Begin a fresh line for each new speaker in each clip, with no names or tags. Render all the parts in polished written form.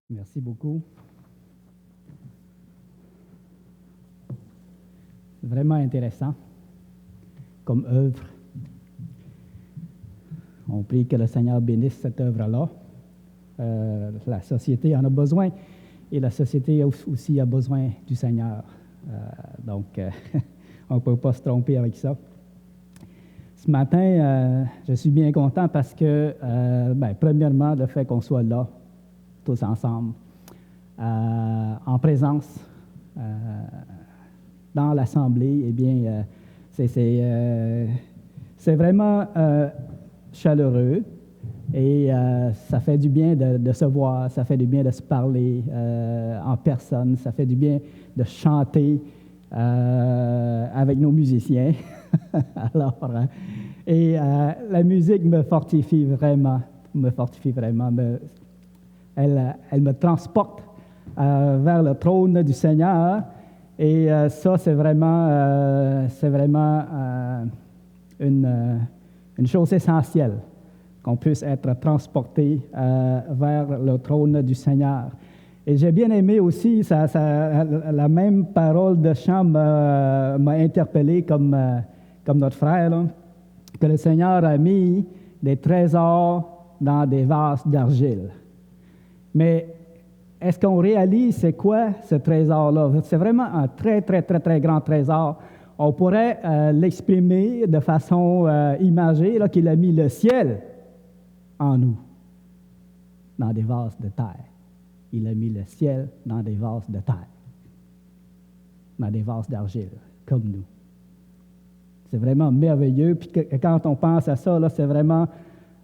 Merci beaucoup. C'est vraiment intéressant comme œuvre. On prie que le Seigneur bénisse cette œuvre-là. La société en a besoin et la société aussi a besoin du Seigneur. Donc, on ne peut pas se tromper avec ça. Ce matin, je suis bien content parce que, premièrement, le fait qu'on soit là, tous ensemble, en présence, dans l'Assemblée, eh bien, c'est vraiment chaleureux et ça fait du bien de se voir, ça fait du bien de se parler en personne, ça fait du bien de chanter avec nos musiciens. Alors, la musique me fortifie vraiment, elle me transporte vers le trône du Seigneur. Et ça, c'est vraiment une chose essentielle, qu'on puisse être transporté vers le trône du Seigneur. Et j'ai bien aimé aussi, la même parole de chant m'a interpellé comme notre frère, là, que le Seigneur a mis des trésors dans des vases d'argile. Mais est-ce qu'on réalise c'est quoi ce trésor-là? C'est vraiment un très, très, très, très grand trésor. On pourrait l'exprimer de façon imagée, là, qu'il a mis le ciel en nous, dans des vases de terre. Il a mis le ciel dans des vases de terre, dans des vases d'argile, comme nous. C'est vraiment merveilleux. Puis quand on pense à ça, là, c'est vraiment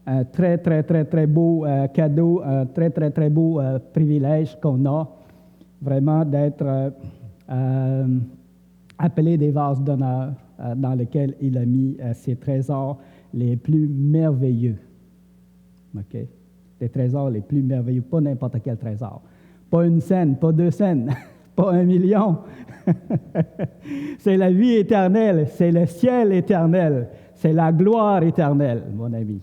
un très, très, très, très beau cadeau, un très, très, très beau privilège qu'on a, vraiment d'être appelé des vases d'honneur dans lesquels il a mis ses trésors les plus merveilleux. OK? Les trésors les plus merveilleux, pas n'importe quel trésor. Pas une scène, pas 2 scènes, pas 1 million. C'est la vie éternelle, c'est le ciel éternel, c'est la gloire éternelle, mon ami.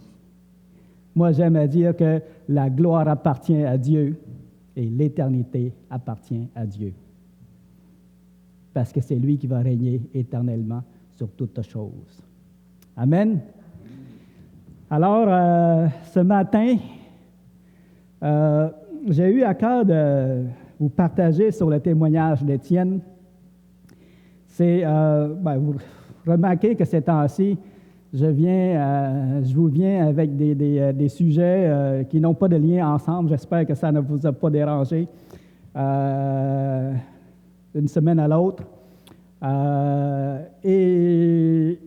Moi, j'aime à dire que la gloire appartient à Dieu et l'éternité appartient à Dieu. Parce que c'est lui qui va régner éternellement sur toutes choses. Amen. Alors, ce matin, j'ai eu à cœur de vous partager sur le témoignage d'Étienne. Vous remarquez que ces temps-ci, je vous viens avec des sujets qui n'ont pas de lien ensemble. J'espère que ça ne vous a pas dérangé d'une semaine à l'autre. Et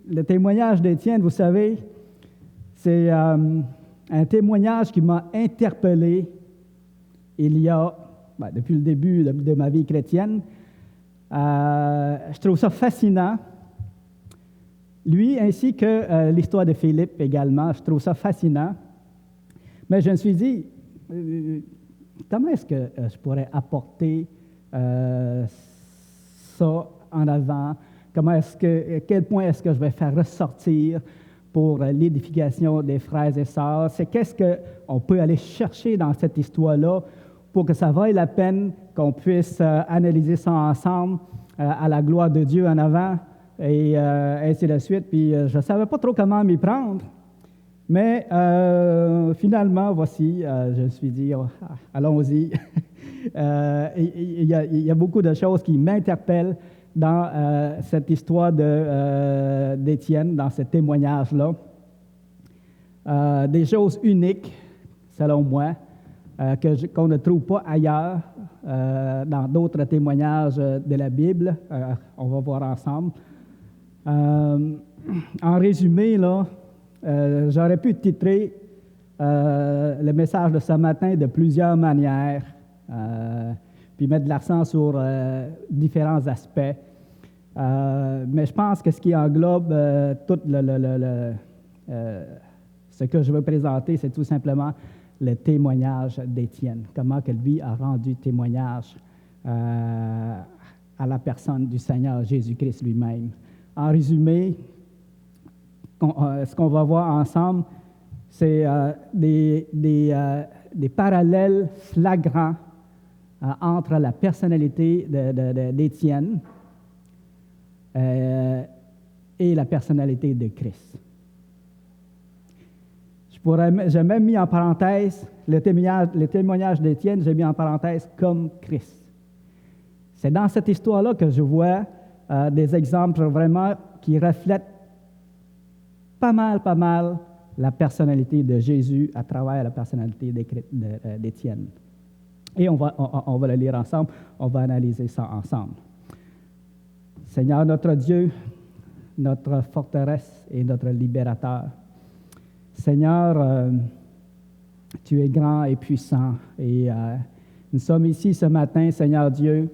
le témoignage d'Étienne, vous savez, c'est un témoignage qui m'a interpellé depuis le début de ma vie chrétienne. Je trouve ça fascinant. Lui, ainsi que l'histoire de Philippe également, je trouve ça fascinant. Mais je me suis dit, comment est-ce que je pourrais apporter ça en avant? Quel point est-ce que je vais faire ressortir pour l'édification des frères et sœurs? C'est qu'est-ce qu'on peut aller chercher dans cette histoire-là pour que ça vaille la peine qu'on puisse analyser ça ensemble à la gloire de Dieu en avant? Et ainsi de suite. Puis je ne savais pas trop comment m'y prendre. Mais finalement, voici, je me suis dit, allons-y. Il y a beaucoup de choses qui m'interpellent dans cette histoire d'Étienne, dans ce témoignage-là. Des choses uniques, selon moi, qu'on ne trouve pas ailleurs dans d'autres témoignages de la Bible. On va voir ensemble. En résumé, là, j'aurais pu titrer le message de ce matin de plusieurs manières, puis mettre de l'accent sur différents aspects. Mais je pense que ce qui englobe tout ce que je veux présenter, c'est tout simplement le témoignage d'Étienne. Comment que lui a rendu témoignage à la personne du Seigneur Jésus-Christ lui-même. En résumé, ce qu'on va voir ensemble, c'est des des parallèles flagrants entre la personnalité d'Étienne et la personnalité de Christ. J'ai même mis en parenthèse le témoignage d'Étienne, j'ai mis en parenthèse comme Christ. C'est dans cette histoire-là que je vois des exemples vraiment qui reflètent pas mal la personnalité de Jésus à travers la personnalité d'Étienne. Et on va le lire ensemble, on va analyser ça ensemble. Seigneur notre Dieu, notre forteresse et notre libérateur, Seigneur, tu es grand et puissant et nous sommes ici ce matin, Seigneur Dieu,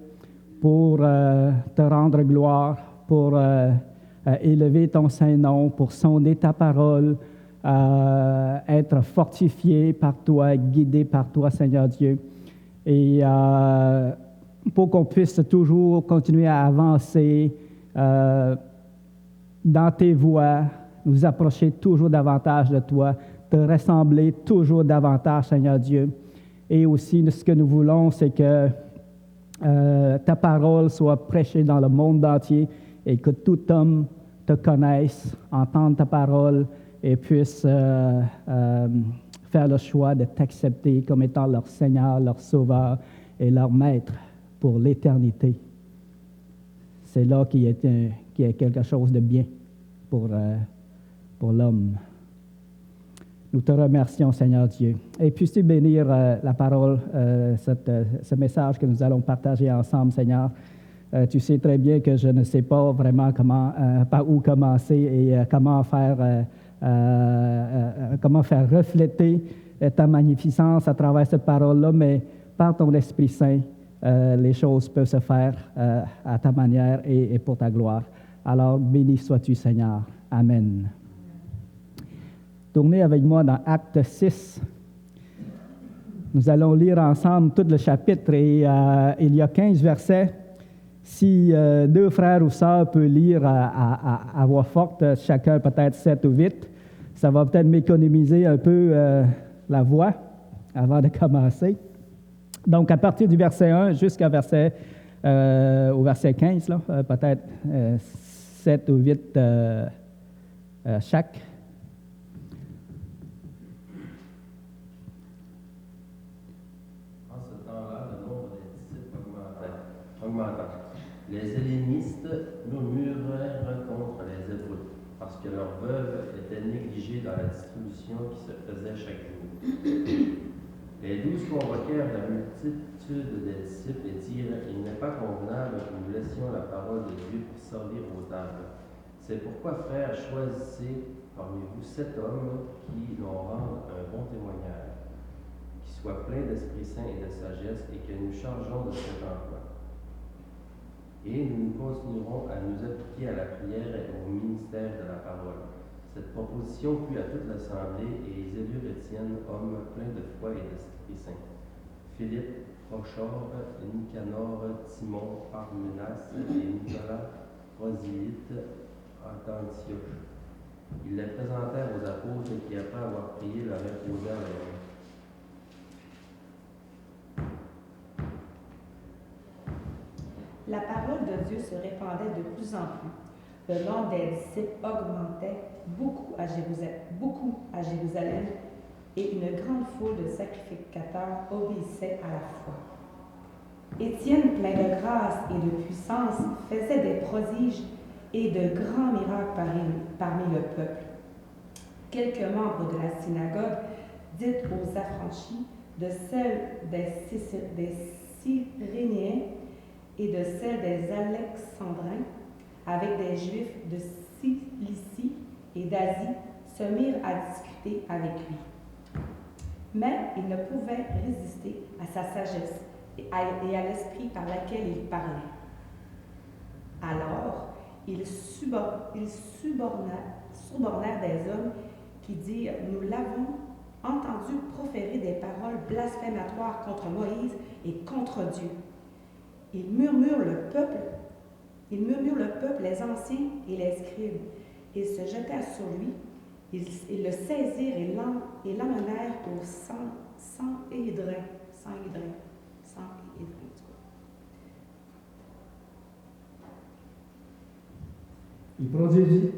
pour te rendre gloire, pour élever ton Saint-Nom, pour sonder ta parole, être fortifié par toi, guidé par toi, Seigneur Dieu, et pour qu'on puisse toujours continuer à avancer dans tes voies, nous approcher toujours davantage de toi, te ressembler toujours davantage, Seigneur Dieu. Et aussi, ce que nous voulons, c'est que ta parole soit prêchée dans le monde entier et que tout homme te connaisse, entende ta parole et puisse faire le choix de t'accepter comme étant leur Seigneur, leur Sauveur et leur Maître pour l'éternité. C'est là qu'il y a quelque chose de bien pour l'homme. Nous te remercions, Seigneur Dieu. Et puisses-tu bénir la parole, ce message que nous allons partager ensemble, Seigneur. Tu sais très bien que je ne sais pas vraiment par où commencer et comment faire refléter ta magnificence à travers cette parole-là, mais par ton Esprit Saint, les choses peuvent se faire à ta manière et pour ta gloire. Alors, béni sois-tu, Seigneur. Amen. Tournez avec moi dans Acte 6. Nous allons lire ensemble tout le chapitre et il y a 15 versets. Si deux frères ou sœurs peuvent lire à voix forte, chacun peut-être 7 ou 8, ça va peut-être m'économiser un peu la voix avant de commencer. Donc, à partir du verset 1 jusqu'au verset 15, là, peut-être 7 ou 8 chaque.
En ce temps-là, le nombre des disciples augmenta. Les hellénistes murmurèrent contre les Hébreux, parce que leurs veuves étaient négligées dans la distribution qui se faisait chaque jour. Les 12 convoquèrent la multitude des disciples et dirent: Il n'est pas convenable que nous laissions la parole de Dieu pour servir aux tables. C'est pourquoi, frères, choisissez parmi vous 7 hommes qui nous rendent un bon témoignage, qui soient pleins d'Esprit Saint et de sagesse, et que nous chargeons de cet emploi. Et nous continuerons à nous appliquer à la prière et au ministère de la parole. Cette proposition plut à toute l'assemblée, et ils élurent Étienne, homme plein de foi et d'Esprit Saint, Philippe, Prochore, Nicanor, Timon, Parmenas et Nicolas, Proselyte, d'Antioche. Ils les présentèrent aux apôtres qui, après avoir prié, leur imposèrent les mains.
La parole de Dieu se répandait de plus en plus. Le nombre des disciples augmentait beaucoup à Jérusalem, et une grande foule de sacrificateurs obéissait à la foi. Étienne, plein de grâce et de puissance, faisait des prodiges et de grands miracles parmi le peuple. Quelques membres de la synagogue, dites aux affranchis, de celle des Cyréniens et de celle des Alexandrins, avec des Juifs de Cilicie et d'Asie, se mirent à discuter avec lui. Mais ils ne pouvaient résister à sa sagesse et à l'esprit par lequel il parlait. Alors, ils subornèrent des hommes qui dirent: Nous l'avons entendu proférer des paroles blasphématoires contre Moïse et contre Dieu. Ils murmurent le peuple, les anciens et les scribes. Ils se jetèrent sur lui, ils le saisirent et l'emmenèrent au sans hydrin, sans hydrin, sans hydrin, en tout cas.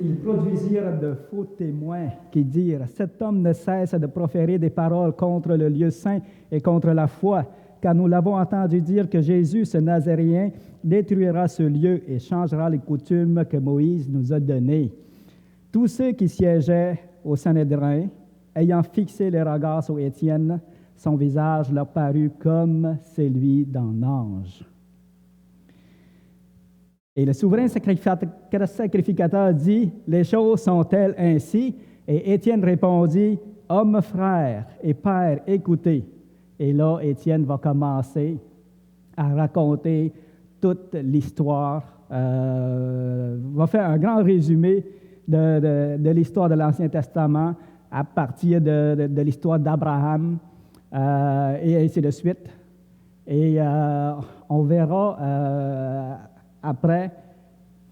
Ils produisirent de faux témoins qui dirent: cet homme ne cesse de proférer des paroles contre le lieu saint et contre la foi, car nous l'avons entendu dire que Jésus, ce Nazaréen, détruira ce lieu et changera les coutumes que Moïse nous a données. Tous ceux qui siégeaient au Sanhédrin, ayant fixé les regards sur Étienne, son visage leur parut comme celui d'un ange. Et le souverain sacrificateur dit: les choses sont-elles ainsi? Et Étienne répondit: homme, frère et père, écoutez. Et là, Étienne va commencer à raconter toute l'histoire, va faire un grand résumé de l'histoire de l'Ancien Testament à partir de l'histoire d'Abraham et ainsi de suite. Et on verra après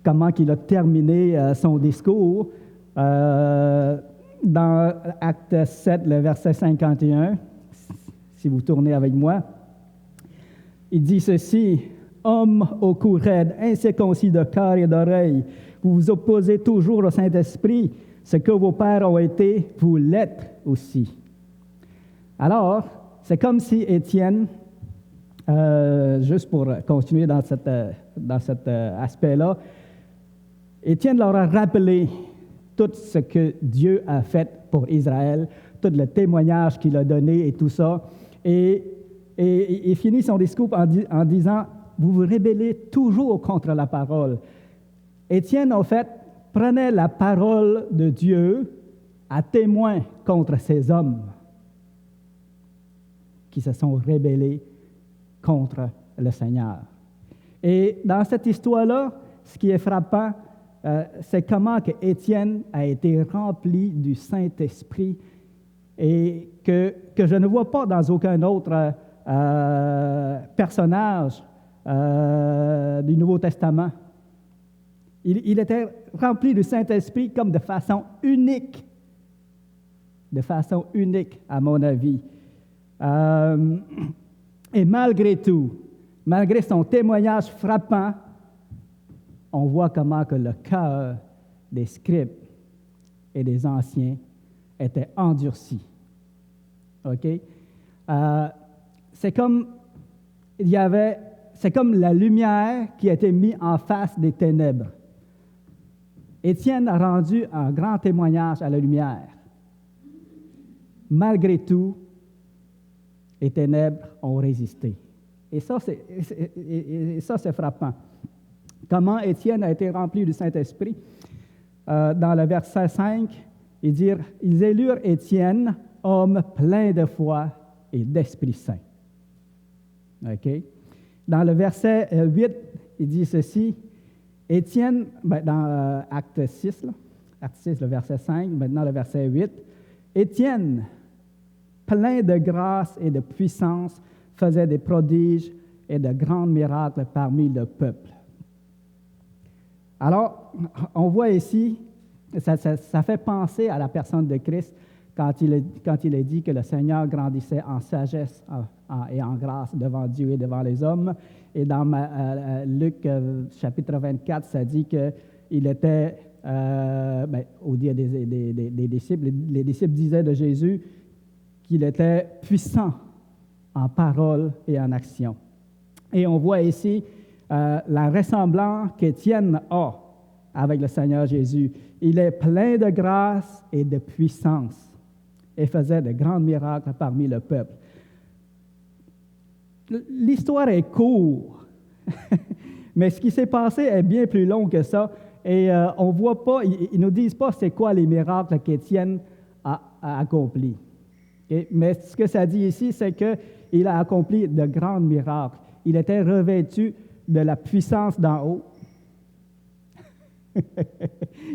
comment il a terminé son discours dans Acte 7, le verset 51. Si vous tournez avec moi, il dit ceci: hommes au cou raide, incirconcis de cœur et d'oreille, vous vous opposez toujours au Saint-Esprit, ce que vos pères ont été, vous l'êtes aussi. Alors, c'est comme si Étienne, juste pour continuer dans cet aspect-là, Étienne leur a rappelé tout ce que Dieu a fait pour Israël, tout le témoignage qu'il a donné et tout ça. Et il finit son discours en disant: vous vous rébellez toujours contre la parole. Étienne, en fait, prenait la parole de Dieu à témoin contre ces hommes qui se sont rébellés contre le Seigneur. Et dans cette histoire-là, ce qui est frappant, c'est comment que Étienne a été rempli du Saint-Esprit et que je ne vois pas dans aucun autre personnage du Nouveau Testament. Il était rempli du Saint-Esprit comme de façon unique à mon avis. Et malgré tout, malgré son témoignage frappant, on voit comment que le cœur des scribes et des anciens était endurci. OK? C'est comme la lumière qui a été mise en face des ténèbres. Étienne a rendu un grand témoignage à la lumière. Malgré tout, les ténèbres ont résisté. Et ça, c'est frappant. Comment Étienne a été rempli du Saint-Esprit? Dans le verset 5, il dit: ils élurent Étienne, homme plein de foi et d'Esprit Saint. OK? Dans le verset 8, il dit ceci: Étienne, dans Acte 6, Acte 6, le verset 5, maintenant le verset 8, Étienne, plein de grâce et de puissance, faisait des prodiges et de grands miracles parmi le peuple. Alors, on voit ici, ça fait penser à la personne de Christ quand il est dit que le Seigneur grandissait en sagesse et en grâce devant Dieu et devant les hommes. Et dans Luc chapitre 24, ça dit qu'il était, au dire des disciples, les disciples disaient de Jésus qu'il était puissant en parole et en action. Et on voit ici la ressemblance qu'Étienne a avec le Seigneur Jésus. Il est plein de grâce et de puissance et faisait de grands miracles parmi le peuple. L'histoire est courte, mais ce qui s'est passé est bien plus long que ça. Et on voit pas, ils ne nous disent pas c'est quoi les miracles qu'Étienne a accomplis. Okay? Mais ce que ça dit ici, c'est qu'il a accompli de grands miracles. Il était revêtu de la puissance d'en haut.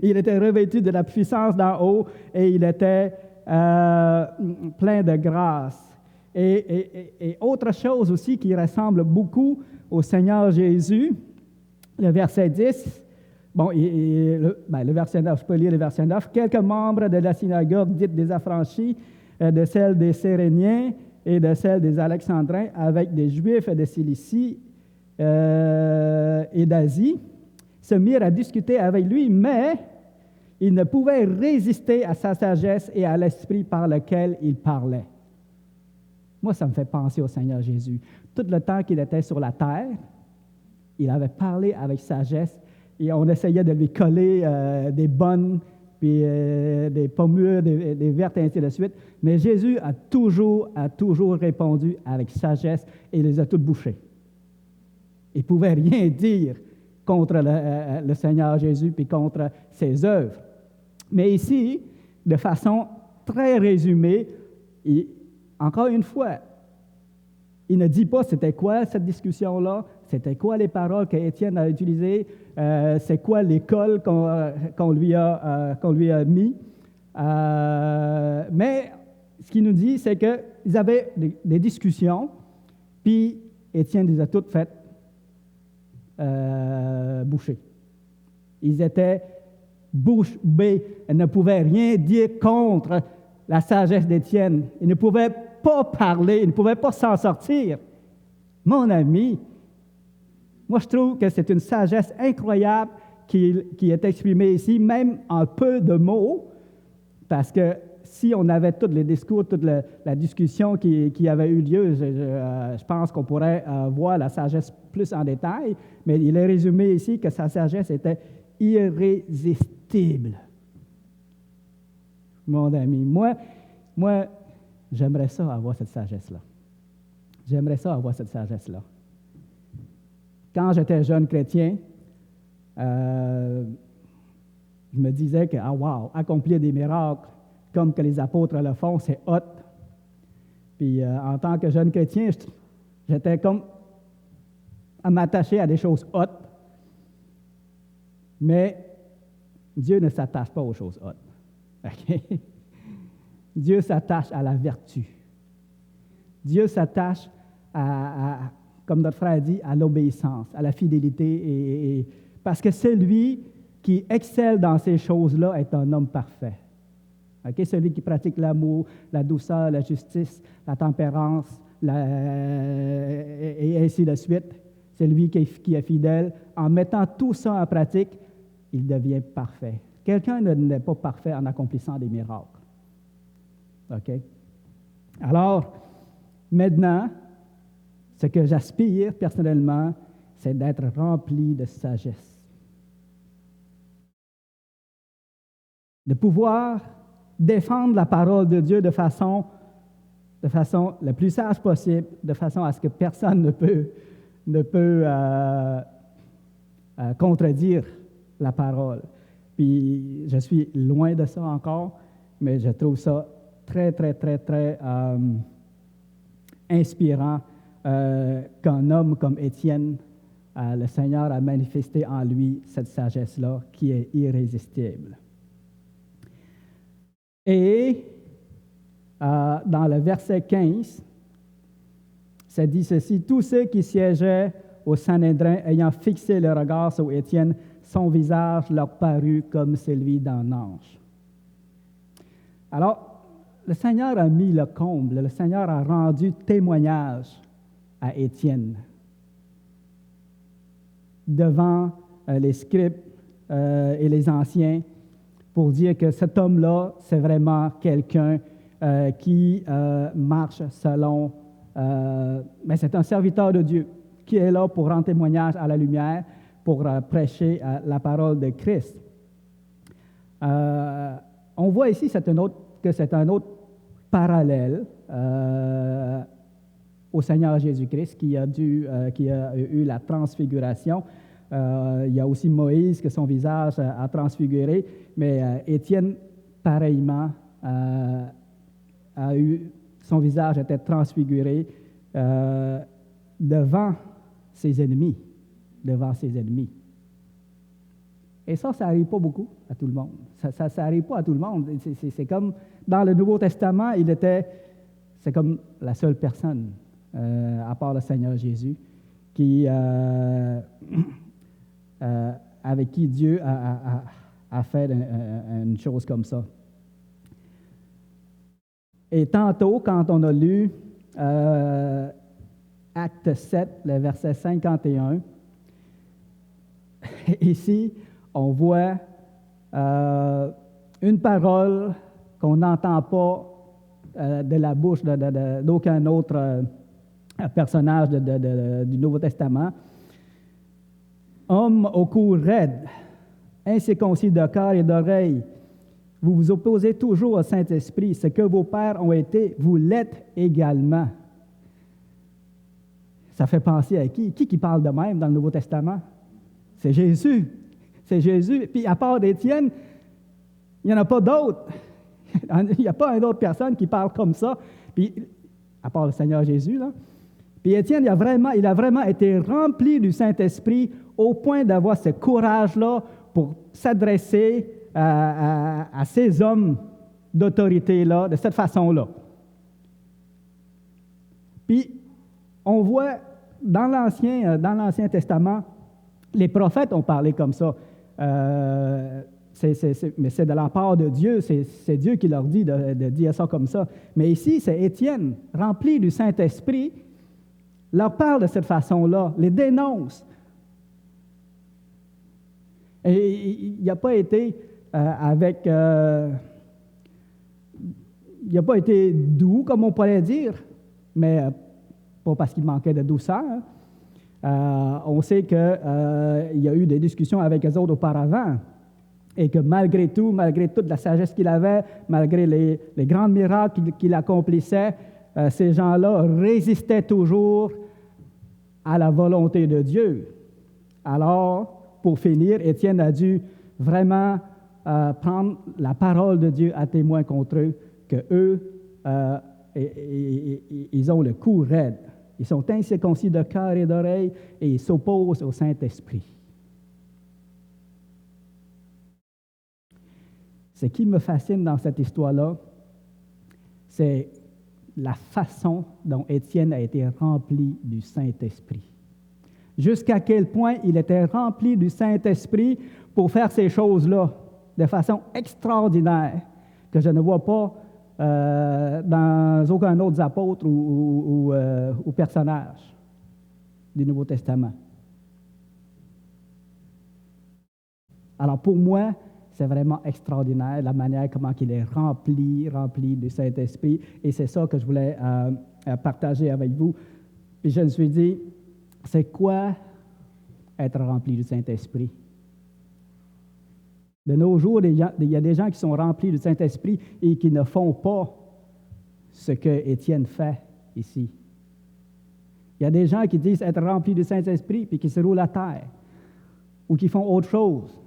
Il était revêtu de la puissance d'en haut et il était plein de grâce. Et autre chose aussi qui ressemble beaucoup au Seigneur Jésus, le verset 10, le verset 9, je peux lire le verset 9. Quelques membres de la synagogue dite des affranchis, de celle des Cyréniens, et de celle des Alexandrins avec des Juifs de Cilicie et d'Asie, se mirent à discuter avec lui, mais ils ne pouvaient résister à sa sagesse et à l'esprit par lequel il parlait. Moi, ça me fait penser au Seigneur Jésus. Tout le temps qu'il était sur la terre, il avait parlé avec sagesse et on essayait de lui coller des bonnes, puis des pommures, des vertes, et ainsi de suite. Mais Jésus a toujours répondu avec sagesse et il les a toutes bouchées. Il ne pouvait rien dire contre le Seigneur Jésus puis contre ses œuvres. Mais ici, de façon très résumée, encore une fois, il ne dit pas c'était quoi cette discussion-là, c'était quoi les paroles qu'Étienne a utilisées, c'est quoi l'école qu'on lui a mis. Mais ce qu'il nous dit, c'est qu'ils avaient des discussions, puis Étienne les a toutes faites boucher. Ils étaient bouche bée. Ils ne pouvaient rien dire contre la sagesse d'Étienne. Ils ne pouvaient pas parler, ils ne pouvaient pas s'en sortir. Mon ami, moi je trouve que c'est une sagesse incroyable qui est exprimée ici, même en peu de mots, parce que si on avait tous les discours, toute la discussion qui avait eu lieu, je pense qu'on pourrait voir la sagesse plus en détail, mais il est résumé ici que sa sagesse était irrésistible. Mon ami, moi j'aimerais ça avoir cette sagesse-là. J'aimerais ça avoir cette sagesse-là. Quand j'étais jeune chrétien, je me disais que, accomplir des miracles comme que les apôtres le font, c'est hot. Puis en tant que jeune chrétien, j'étais comme à m'attacher à des choses hot. Mais Dieu ne s'attache pas aux choses hot. Okay? Dieu s'attache à la vertu. Dieu s'attache comme notre frère dit, à l'obéissance, à la fidélité. Parce que celui qui excelle dans ces choses-là est un homme parfait. Okay? Celui qui pratique l'amour, la douceur, la justice, la tempérance, et ainsi de suite. Celui qui est fidèle, en mettant tout ça en pratique, il devient parfait. Quelqu'un n'est pas parfait en accomplissant des miracles. OK? Alors, maintenant, ce que j'aspire personnellement, c'est d'être rempli de sagesse. De pouvoir défendre la parole de Dieu de façon la plus sage possible, de façon à ce que personne ne peut contredire la parole. Puis, je suis loin de ça encore, mais je trouve ça très, très, très, très inspirant qu'un homme comme Étienne, le Seigneur a manifesté en lui cette sagesse-là qui est irrésistible. Et dans le verset 15, ça dit ceci: « Tous ceux qui siégeaient au Sanhédrin, ayant fixé le regard sur Étienne, son visage leur parut comme celui d'un ange. » Alors, le Seigneur a mis le comble, le Seigneur a rendu témoignage à Étienne devant les scribes et les anciens pour dire que cet homme-là, c'est vraiment quelqu'un qui marche selon... mais c'est un serviteur de Dieu qui est là pour rendre témoignage à la lumière, pour prêcher la parole de Christ. On voit ici que c'est un autre parallèle au Seigneur Jésus-Christ qui a eu la transfiguration. Il y a aussi Moïse que son visage a transfiguré, mais Étienne, pareillement, son visage était transfiguré devant ses ennemis. Et ça n'arrive pas beaucoup à tout le monde. Ça n'arrive pas à tout le monde. C'est comme dans le Nouveau Testament, c'est comme la seule personne, à part le Seigneur Jésus, avec qui Dieu a fait une chose comme ça. Et tantôt, quand on a lu Acte 7, le verset 51. Ici, on voit une parole qu'on n'entend pas de la bouche d'aucun autre personnage du Nouveau Testament. Homme au cou raide, incirconcis de cœur et d'oreille, vous vous opposez toujours au Saint-Esprit. Ce que vos pères ont été, vous l'êtes également. Ça fait penser à qui? Qui parle de même dans le Nouveau Testament? C'est Jésus. C'est Jésus. Puis à part d'Étienne, il n'y en a pas d'autres. Il n'y a pas une autre personne qui parle comme ça. Puis, à part le Seigneur Jésus, là. Puis Étienne, il a vraiment été rempli du Saint-Esprit au point d'avoir ce courage-là pour s'adresser à ces hommes d'autorité-là, de cette façon-là. Puis, on voit dans l'Ancien Testament, les prophètes ont parlé comme ça. Mais c'est de la part de Dieu, c'est Dieu qui leur dit de dire ça comme ça. Mais ici, c'est Étienne, rempli du Saint-Esprit, leur parle de cette façon-là, les dénonce. Et il n'a pas été il n'a pas été doux, comme on pourrait dire, mais pas parce qu'il manquait de douceur. On sait qu'il y a eu des discussions avec eux autres auparavant, et que malgré tout, malgré toute la sagesse qu'il avait, malgré les grands miracles qu'il accomplissait, ces gens-là résistaient toujours à la volonté de Dieu. Alors, pour finir, Étienne a dû vraiment prendre la parole de Dieu à témoin contre eux, qu'eux, ils ont le cou raide. Ils sont incirconcis de cœur et d'oreille et ils s'opposent au Saint-Esprit. Ce qui me fascine dans cette histoire-là, c'est la façon dont Étienne a été rempli du Saint-Esprit. Jusqu'à quel point il était rempli du Saint-Esprit pour faire ces choses-là de façon extraordinaire, que je ne vois pas dans aucun autre apôtre ou personnage du Nouveau Testament. Alors pour moi, c'est vraiment extraordinaire la manière comment il est rempli du Saint-Esprit, et c'est ça que je voulais partager avec vous. Puis je me suis dit, c'est quoi être rempli du Saint-Esprit? De nos jours, il y a des gens qui sont remplis du Saint-Esprit et qui ne font pas ce que Étienne fait ici. Il y a des gens qui disent être remplis du Saint-Esprit puis qui se roulent à terre ou qui font autre chose.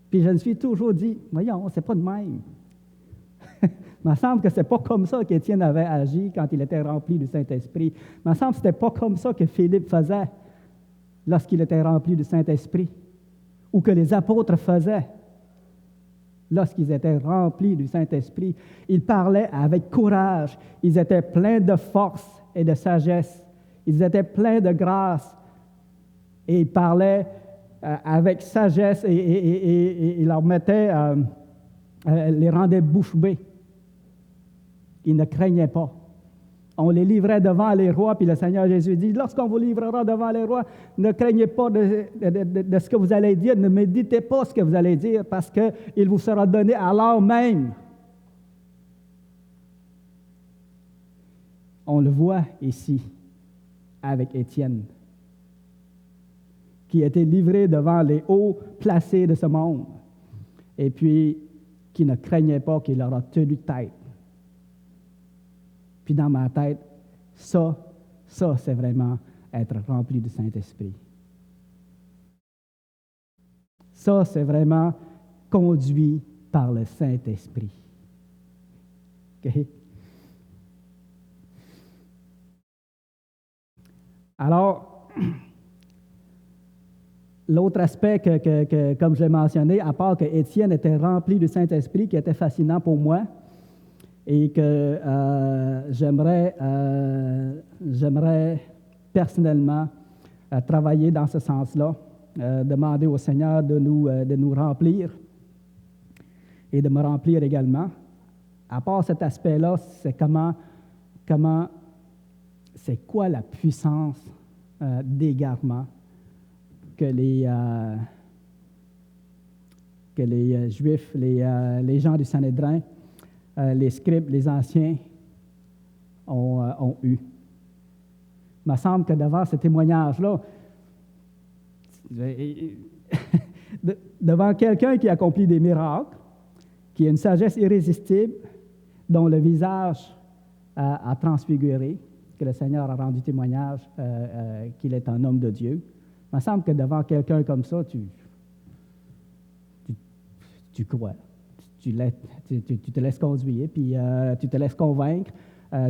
Puis je me suis toujours dit, voyons, c'est pas de même. Il me semble que c'est pas comme ça qu'Étienne avait agi quand il était rempli du Saint-Esprit. Il me semble que c'était pas comme ça que Philippe faisait lorsqu'il était rempli du Saint-Esprit, ou que les apôtres faisaient lorsqu'ils étaient remplis du Saint-Esprit. Ils parlaient avec courage, ils étaient pleins de force et de sagesse, ils étaient pleins de grâce, et ils parlaient avec sagesse, et ils leur mettaient, les rendaient bouche bée. Ils ne craignaient pas. On les livrait devant les rois, puis le Seigneur Jésus dit, lorsqu'on vous livrera devant les rois, ne craignez pas de ce que vous allez dire, ne méditez pas ce que vous allez dire, parce qu'il vous sera donné à l'heure même. On le voit ici avec Étienne, qui a été livré devant les hauts placés de ce monde, et puis qui ne craignait pas, qu'il leur a tenu tête. Puis dans ma tête, ça, c'est vraiment être rempli du Saint-Esprit. Ça, c'est vraiment conduit par le Saint-Esprit. Okay? Alors, l'autre aspect que, comme je l'ai mentionné, à part que Étienne était rempli du Saint-Esprit, qui était fascinant pour moi, et que j'aimerais personnellement travailler dans ce sens-là, demander au Seigneur de nous remplir et de me remplir également. À part cet aspect-là, c'est comment c'est quoi la puissance d'égarement que les Juifs, les gens du Sanhédrin, les scribes, les anciens ont eu. Il me semble que devant ce témoignage-là, devant quelqu'un qui accomplit des miracles, qui a une sagesse irrésistible, dont le visage a transfiguré, que le Seigneur a rendu témoignage qu'il est un homme de Dieu, il me semble que devant quelqu'un comme ça, tu crois. Tu te laisses conduire, puis tu te laisses convaincre.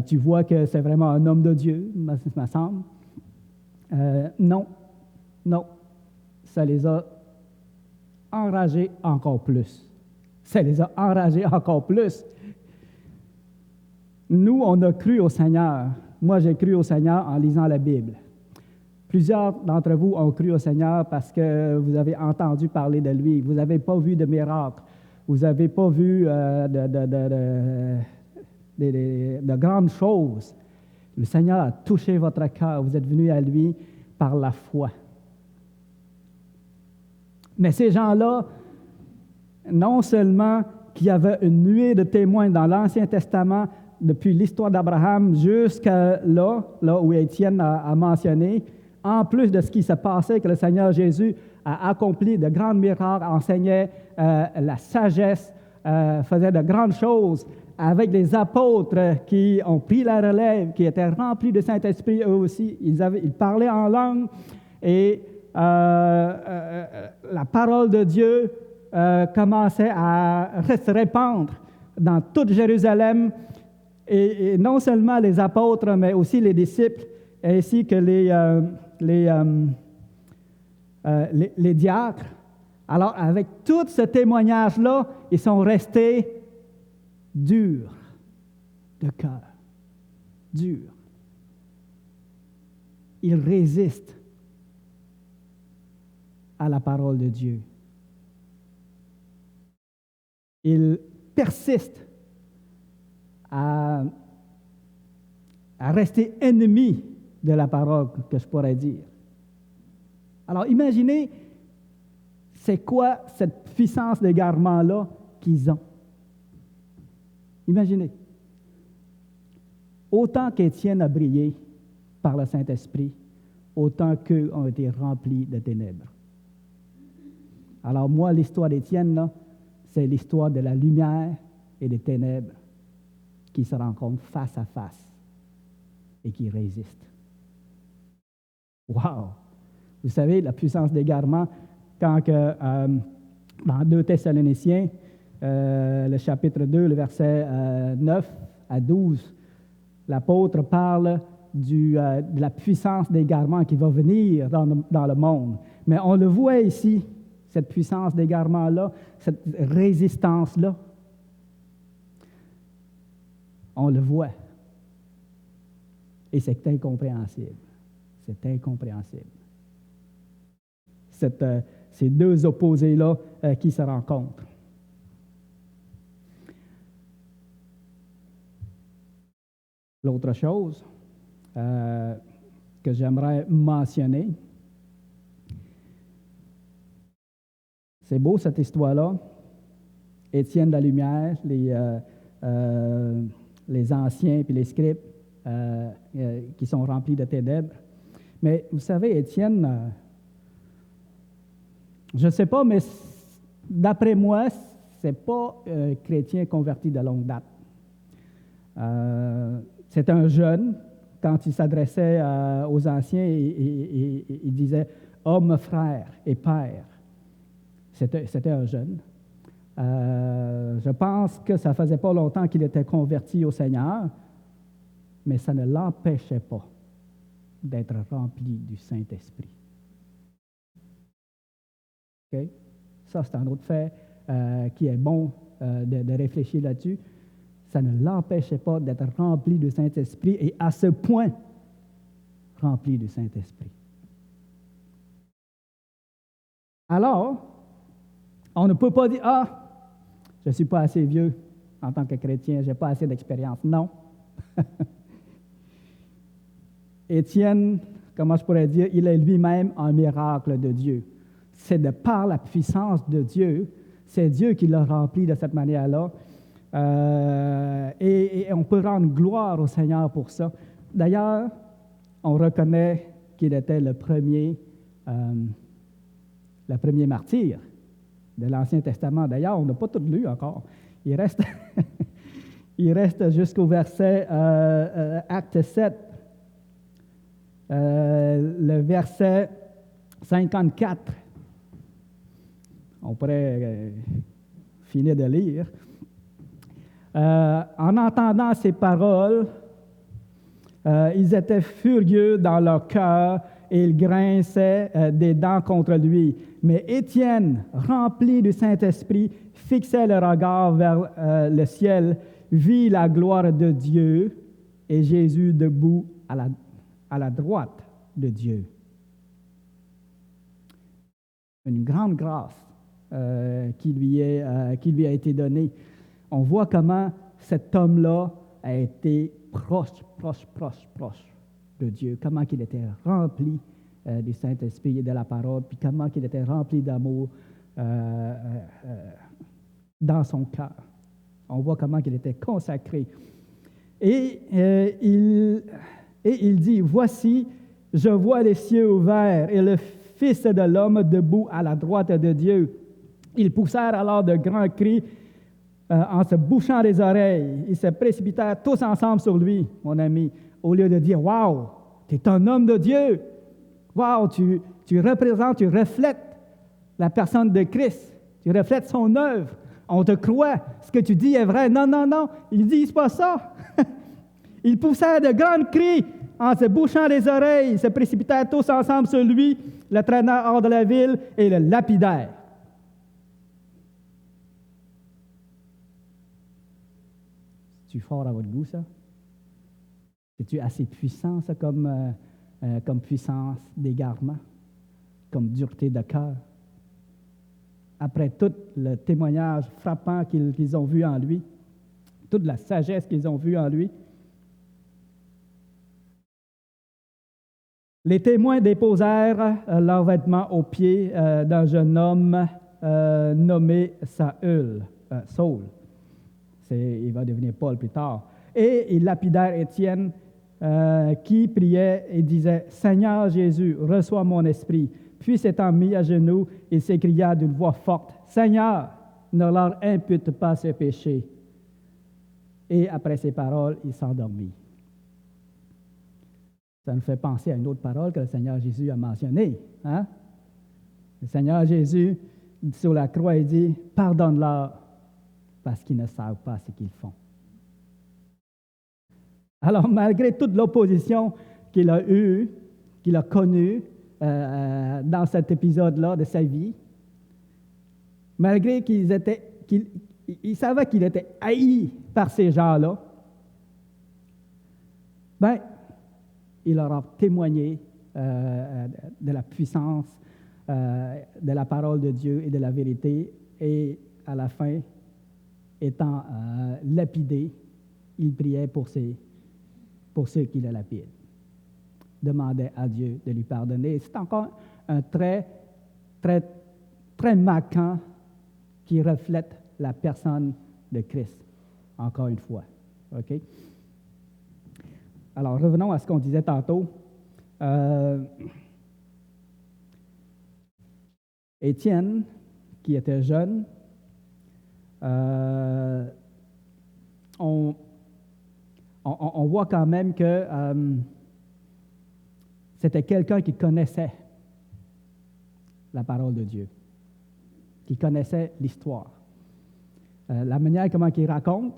Tu vois que c'est vraiment un homme de Dieu, me semble. Non. Ça les a enragés encore plus. Ça les a enragés encore plus. Nous, on a cru au Seigneur. Moi, j'ai cru au Seigneur en lisant la Bible. Plusieurs d'entre vous ont cru au Seigneur parce que vous avez entendu parler de lui. Vous n'avez pas vu de miracles. Vous n'avez pas vu de grandes choses. Le Seigneur a touché votre cœur. Vous êtes venus à lui par la foi. Mais ces gens-là, non seulement qu'il y avait une nuée de témoins dans l'Ancien Testament, depuis l'histoire d'Abraham jusqu'à là où Étienne a mentionné, en plus de ce qui se passait, que le Seigneur Jésus a accompli de grands miracles, enseignait la sagesse, faisait de grandes choses avec les apôtres qui ont pris la relève, qui étaient remplis de Saint-Esprit eux aussi. Ils parlaient en langue et la parole de Dieu commençait à se répandre dans toute Jérusalem. Et non seulement les apôtres, mais aussi les disciples, ainsi que les diacres. Alors, avec tout ce témoignage-là, ils sont restés durs de cœur. Durs. Ils résistent à la parole de Dieu. Ils persistent à rester ennemis de la parole, que je pourrais dire. Alors, imaginez, c'est quoi cette puissance d'égarement-là qu'ils ont? Imaginez. Autant qu'Étienne a brillé par le Saint-Esprit, autant qu'eux ont été remplis de ténèbres. Alors, moi, l'histoire d'Étienne, là, c'est l'histoire de la lumière et des ténèbres qui se rencontrent face à face et qui résistent. Wow! Vous savez, la puissance d'égarement, quand dans 2 Thessaloniciens, le chapitre 2, le verset 9 à 12, l'apôtre parle de la puissance d'égarement qui va venir dans le monde. Mais on le voit ici, cette puissance d'égarement-là, cette résistance-là. On le voit. Et c'est incompréhensible. C'est incompréhensible. Ces deux opposés-là qui se rencontrent. L'autre chose que j'aimerais mentionner, c'est beau cette histoire-là. Étienne de la lumière, les anciens puis les scribes qui sont remplis de ténèbres. Mais vous savez, Étienne, je ne sais pas, mais d'après moi, ce n'est pas un chrétien converti de longue date. C'est un jeune, quand il s'adressait aux anciens, il disait « homme, frère et père ». C'était un jeune. Je pense que ça ne faisait pas longtemps qu'il était converti au Seigneur, mais ça ne l'empêchait pas d'être rempli du Saint-Esprit. Okay? Ça, c'est un autre fait qui est bon de réfléchir là-dessus. Ça ne l'empêchait pas d'être rempli du Saint-Esprit et à ce point rempli du Saint-Esprit. Alors, on ne peut pas dire « Ah, je ne suis pas assez vieux en tant que chrétien, je n'ai pas assez d'expérience. » Non. Étienne, comment je pourrais dire, il est lui-même un miracle de Dieu. C'est de par la puissance de Dieu, c'est Dieu qui l'a rempli de cette manière-là. Et on peut rendre gloire au Seigneur pour ça. D'ailleurs, on reconnaît qu'il était le premier martyr de l'Ancien Testament. D'ailleurs, on n'a pas tout lu encore. Il reste, il reste jusqu'au verset Acte 7, le verset 54. On pourrait finir de lire. En entendant ces paroles, ils étaient furieux dans leur cœur et ils grinçaient des dents contre lui. Mais Étienne, rempli du Saint-Esprit, fixait le regard vers le ciel, vit la gloire de Dieu et Jésus debout à la droite de Dieu. Une grande grâce qui lui a été donnée. On voit comment cet homme-là a été proche de Dieu, comment il était rempli du Saint-Esprit et de la parole, puis comment il était rempli d'amour dans son cœur. On voit comment il était consacré. Et il dit, « Voici, je vois les cieux ouverts et le Fils de l'homme debout à la droite de Dieu. » Ils poussèrent alors de grands cris en se bouchant les oreilles. Ils se précipitèrent tous ensemble sur lui, mon ami, au lieu de dire, « Wow, tu es un homme de Dieu. Wow, tu représentes, tu reflètes la personne de Christ. Tu reflètes son œuvre. On te croit. Ce que tu dis est vrai. » Non, non, non. Ils ne disent pas ça. Ils poussèrent de grands cris en se bouchant les oreilles. Ils se précipitèrent tous ensemble sur lui, le traînèrent hors de la ville et le lapidèrent. C'est-tu fort à votre goût, ça? C'est-tu assez puissant, ça, comme puissance d'égarement, comme dureté de cœur? Après tout le témoignage frappant qu'ils ont vu en lui, toute la sagesse qu'ils ont vue en lui, les témoins déposèrent leurs vêtements aux pieds d'un jeune homme nommé Saul. Il va devenir Paul plus tard. Et ils lapidèrent Étienne, qui priait et disait, « Seigneur Jésus, reçois mon esprit. » Puis s'étant mis à genoux, il s'écria d'une voix forte, « Seigneur, ne leur impute pas ce péché. » Et après ces paroles, il s'endormit. Ça nous fait penser à une autre parole que le Seigneur Jésus a mentionnée. Hein? Le Seigneur Jésus, sur la croix, il dit, « Pardonne-leur, parce qu'ils ne savent pas ce qu'ils font. » Alors, malgré toute l'opposition qu'il a eue, qu'il a connue dans cet épisode-là de sa vie, malgré qu'il savait qu'il était haï par ces gens-là, il leur a témoigné de la puissance de la parole de Dieu et de la vérité, et à la fin, étant lapidé, il priait pour ceux qui le lapident. Demandait à Dieu de lui pardonner. C'est encore un trait très, très marquant qui reflète la personne de Christ, encore une fois. OK? Alors, revenons à ce qu'on disait tantôt. Étienne, qui était jeune, on voit quand même que c'était quelqu'un qui connaissait la parole de Dieu, qui connaissait l'histoire. La manière comment il raconte,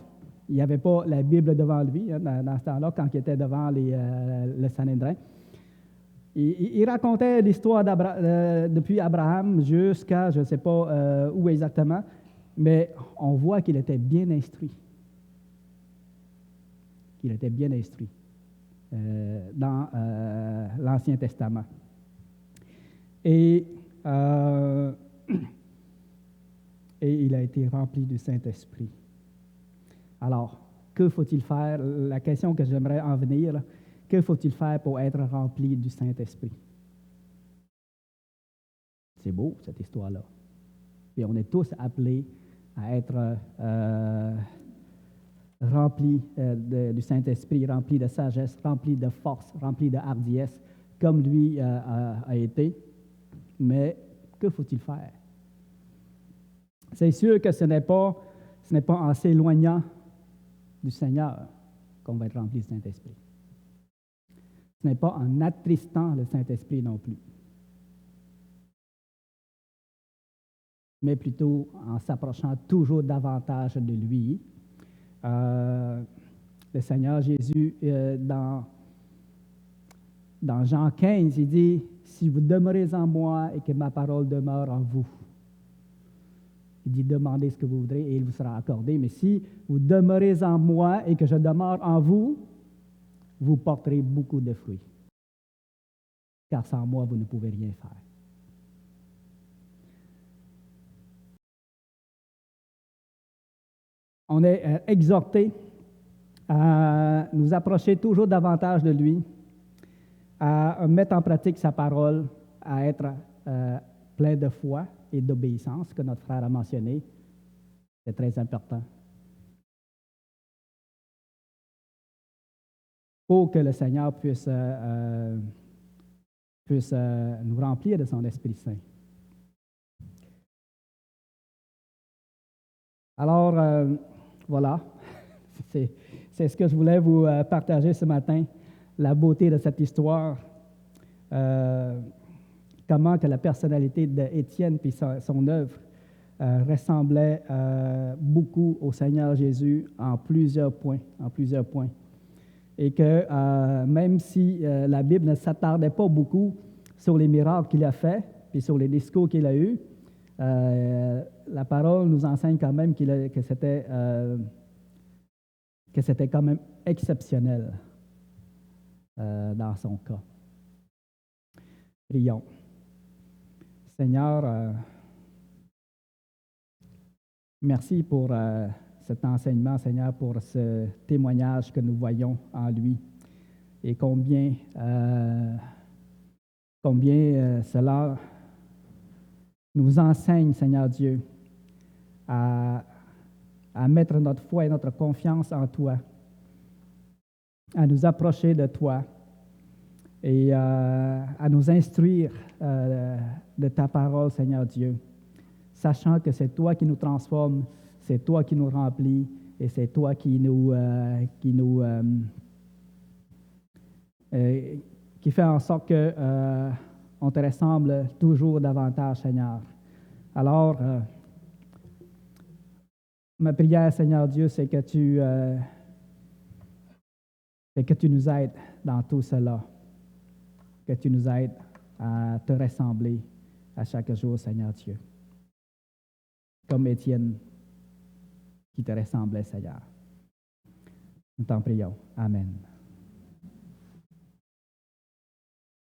il n'y avait pas la Bible devant lui dans ce temps-là, quand il était devant le Sanhédrin. Il racontait l'histoire depuis Abraham jusqu'à, je ne sais pas où exactement, mais on voit qu'il était bien instruit. Qu'il était bien instruit dans l'Ancien Testament. Et il a été rempli du Saint-Esprit. Alors, que faut-il faire? La question que j'aimerais en venir, là, Que faut-il faire pour être rempli du Saint-Esprit? C'est beau, cette histoire-là. Et on est tous appelés à être remplis du Saint-Esprit, remplis de sagesse, remplis de force, remplis de hardiesse, comme lui a été. Mais que faut-il faire? C'est sûr que ce n'est pas en s'éloignant du Seigneur qu'on va être rempli du Saint-Esprit. Ce n'est pas en attristant le Saint-Esprit non plus, mais plutôt en s'approchant toujours davantage de lui. Le Seigneur Jésus, dans Jean 15, il dit, « Si vous demeurez en moi et que ma parole demeure en vous, » il dit, « Demandez ce que vous voudrez et il vous sera accordé. Mais si vous demeurez en moi et que je demeure en vous, vous porterez beaucoup de fruits. Car sans moi, vous ne pouvez rien faire. » On est exhorté à nous approcher toujours davantage de lui, à mettre en pratique sa parole, à être plein de foi et d'obéissance, que notre frère a mentionné. C'est très important. Pour que le Seigneur puisse nous remplir de son Esprit Saint. Alors, voilà, c'est ce que je voulais vous partager ce matin, la beauté de cette histoire, comment que la personnalité d'Étienne puis son œuvre ressemblait beaucoup au Seigneur Jésus en plusieurs points. Et que même si la Bible ne s'attardait pas beaucoup sur les miracles qu'il a faits puis sur les discours qu'il a eus, la parole nous enseigne quand même que c'était quand même exceptionnel dans son cas. Prions. Seigneur, merci pour cet enseignement, Seigneur, pour ce témoignage que nous voyons en lui et combien cela nous enseigne, Seigneur Dieu, à mettre notre foi et notre confiance en toi, à nous approcher de toi et à nous instruire de ta parole, Seigneur Dieu, sachant que c'est toi qui nous transforme, c'est toi qui nous remplit et c'est toi qui fait en sorte que on te ressemble toujours davantage, Seigneur. Alors, ma prière, Seigneur Dieu, c'est que tu nous aides dans tout cela, que tu nous aides à te ressembler à chaque jour, Seigneur Dieu, comme Étienne qui te ressemblait, Seigneur. Nous t'en prions. Amen.